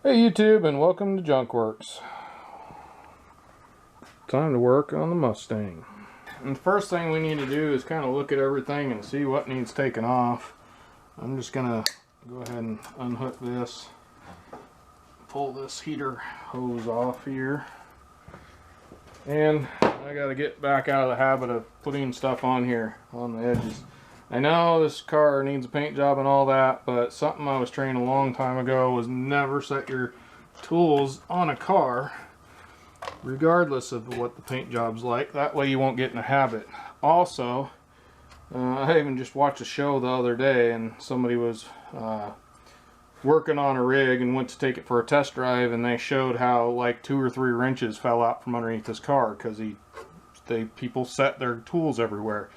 Hey YouTube, and welcome to Junkworks. Time to work on the Mustang. And the first thing we need to do is kind of look at everything and see what needs taken off. I'm just gonna go ahead and unhook this, pull this heater hose off here, and I gotta get back out of the habit of putting stuff on here on the edges. I know this car needs a paint job and all that, but something I was trained a long time ago was never set your tools on a car regardless of what the paint job's like. That way you won't get in a habit. Also, I even just watched a show the other day, and somebody was working on a rig and went to take it for a test drive, and they showed how like 2 or 3 wrenches fell out from underneath this car because people set their tools everywhere.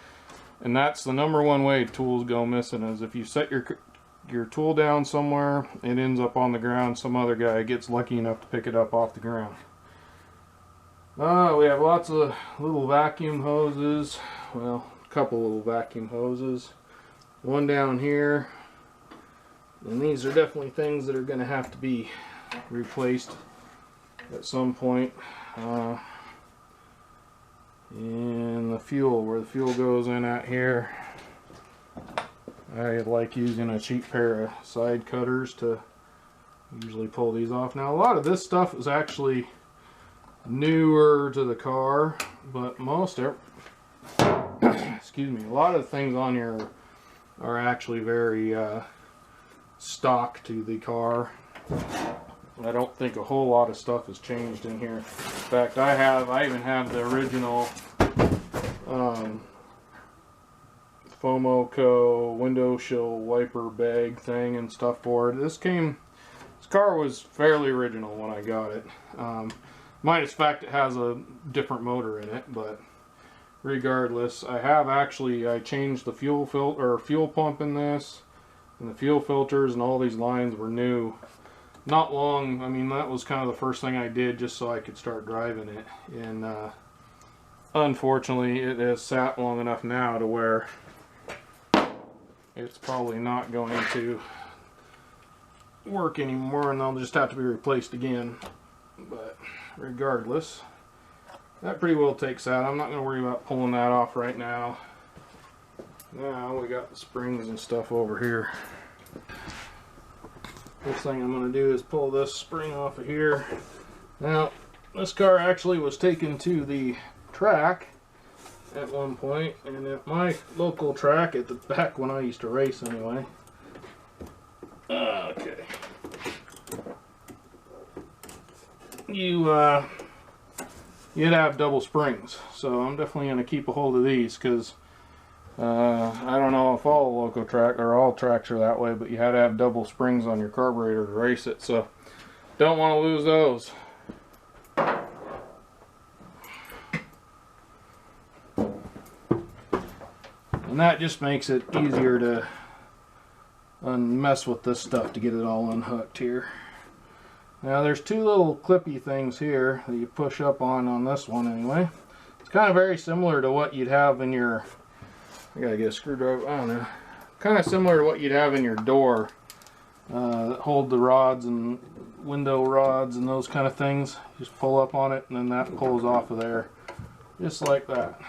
And that's the #1 way tools go missing, is if you set your tool down somewhere, it ends up on the ground. Some other guy gets lucky enough to pick it up off the ground. We have lots of little vacuum hoses. Well, a couple little vacuum hoses. One down here. And these are definitely things that are going to have to be replaced at some point. And the fuel, where the fuel goes in at here, I like using a cheap pair of side cutters to usually pull these off. Now a lot of this stuff is actually newer to the car, but excuse me, a lot of the things on here are actually very stock to the car. I don't think a whole lot of stuff has changed in here. In fact, I even have the original Fomoco window shield wiper bag thing and stuff for it. This car was fairly original when I got it. Minus the fact it has a different motor in it, but regardless, I changed the fuel pump in this, and the fuel filters, and all these lines were new. Not long, I mean, that was kind of the first thing I did just so I could start driving it. And unfortunately, it has sat long enough now to where it's probably not going to work anymore, and they'll just have to be replaced again. But regardless, that pretty well takes that. I'm not going to worry about pulling that off right now. Now we got the springs and stuff over here. First thing I'm going to do is pull this spring off of here. Now, this car actually was taken to the track at one point, and at my local track, at the back when I used to race anyway. Okay. You'd have double springs, so I'm definitely going to keep a hold of these, because I don't know if all local track or all tracks are that way, but you had to have double springs on your carburetor to race it, so don't want to lose those. And that just makes it easier to mess with this stuff to get it all unhooked here. Now there's 2 little clippy things here that you push up on this one anyway. It's kind of very similar to what you'd have in your, I gotta get a screwdriver, I don't know. Kind of similar to what you'd have in your door that hold the rods and window rods and those kind of things. Just pull up on it and then that pulls off of there. Just like that.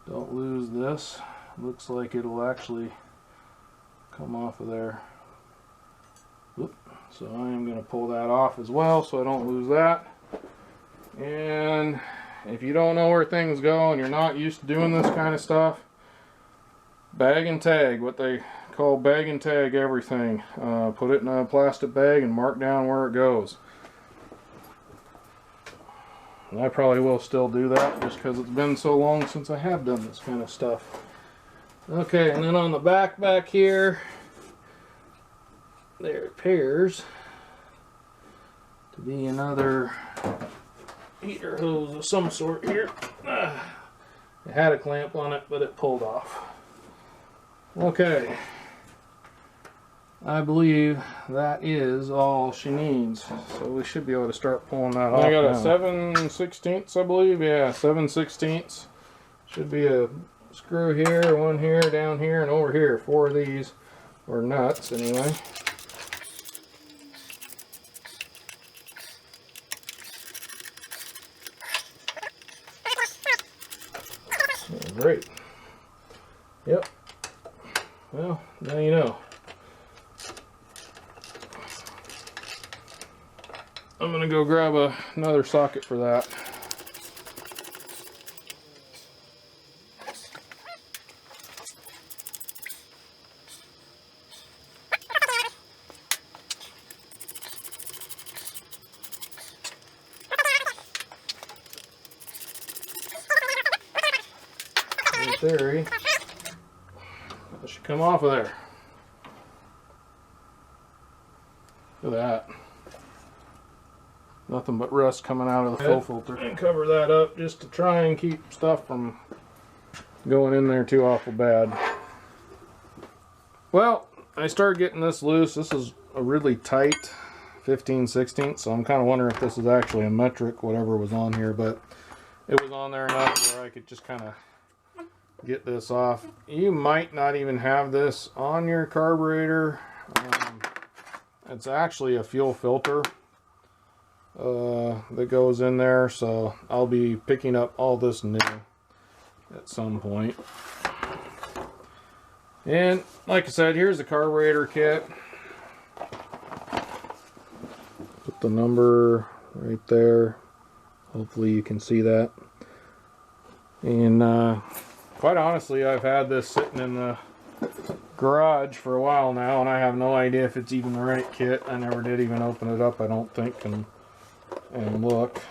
Don't lose this. Looks like it'll actually come off of there. Oop. So I am going to pull that off as well so I don't lose that. And if you don't know where things go and you're not used to doing this kind of stuff, bag and tag, what they call bag and tag everything. Put it in a plastic bag and mark down where it goes. And I probably will still do that just because it's been so long since I have done this kind of stuff. Okay, and then on the back here, there appears to be another heater hose of some sort here. It had a clamp on it, but it pulled off. Okay, I believe that is all she needs, so we should be able to start pulling that off. I got a 7/16, I believe. Yeah, 7/16. Should be a screw here, one here, down here, and over here. 4 of these, or nuts anyway. great. Yep. Well, now you know. I'm gonna go grab another socket for that. In theory, that should come off of there. Look at that. Nothing but rust coming out of the full filter. And cover that up just to try and keep stuff from going in there too awful bad. Well, I started getting this loose. This is a really tight 15/16, so I'm kind of wondering if this is actually a metric, whatever was on here, but it was on there enough where I could just kind of get this off. You might not even have this on your carburetor. It's actually a fuel filter that goes in there, so I'll be picking up all this new at some point. And like I said, here's the carburetor kit. Put the number right there. Hopefully you can see that. And quite honestly, I've had this sitting in the garage for a while now, and I have no idea if it's even the right kit. I never did even open it up, I don't think, and look.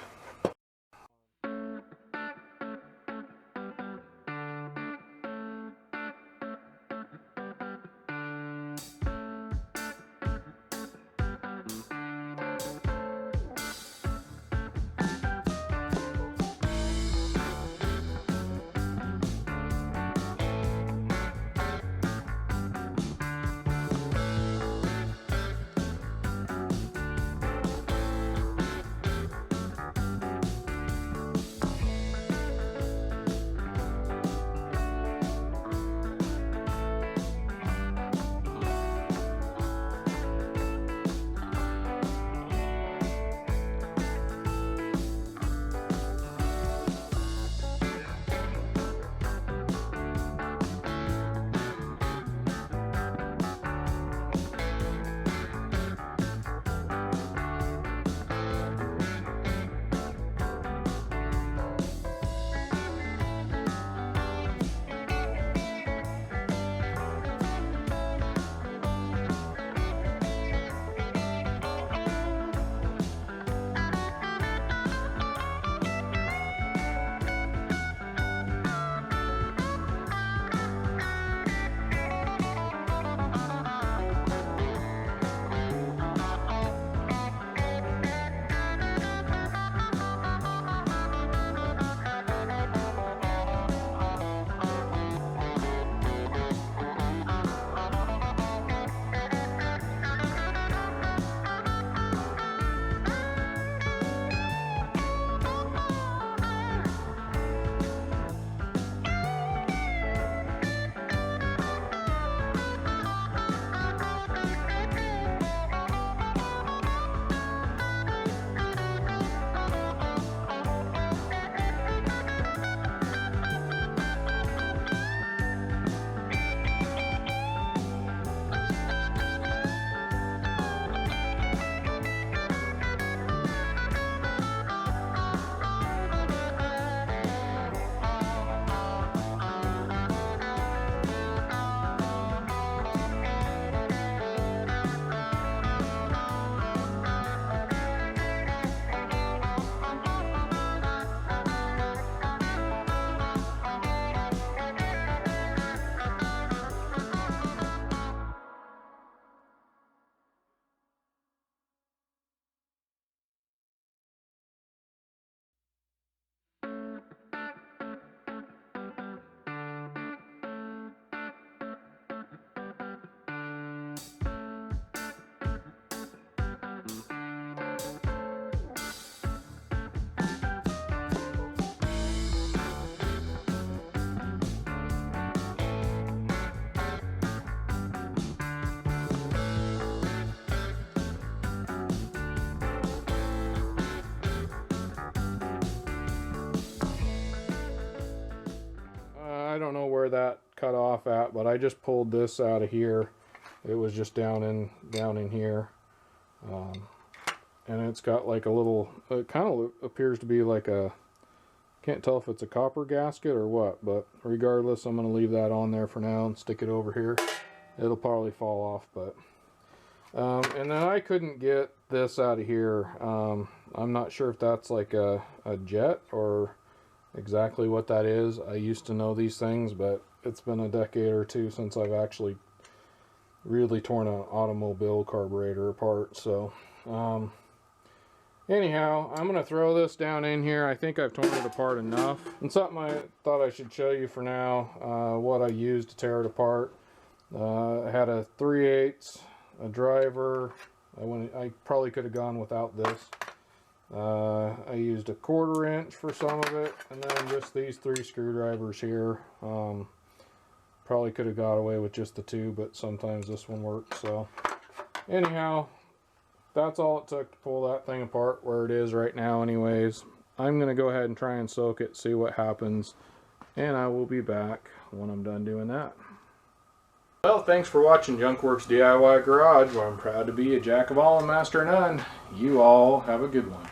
where that cut off at, but I just pulled this out of here. It was just down in here. And it's got like a little, it kind of appears to be like a, can't tell if it's a copper gasket or what, but regardless, I'm going to leave that on there for now and stick it over here. It'll probably fall off, but and then I couldn't get this out of here. I'm not sure if that's like a jet or exactly what that is. I used to know these things, but it's been a decade or two since I've actually really torn an automobile carburetor apart. So anyhow, I'm going to throw this down in here. I think I've torn it apart enough. And something I thought I should show you for now, what I used to tear it apart. I had a 3/8, a driver. I probably could have gone without this. I used a 1/4 inch for some of it, and then just these 3 screwdrivers here. Probably could have got away with just the 2, but sometimes this one works. So anyhow, that's all it took to pull that thing apart where it is right now anyways. I'm going to go ahead and try and soak it, see what happens, and I will be back when I'm done doing that. Well, thanks for watching Junkworks DIY Garage, where I'm proud to be a jack of all and master of none. You all have a good one.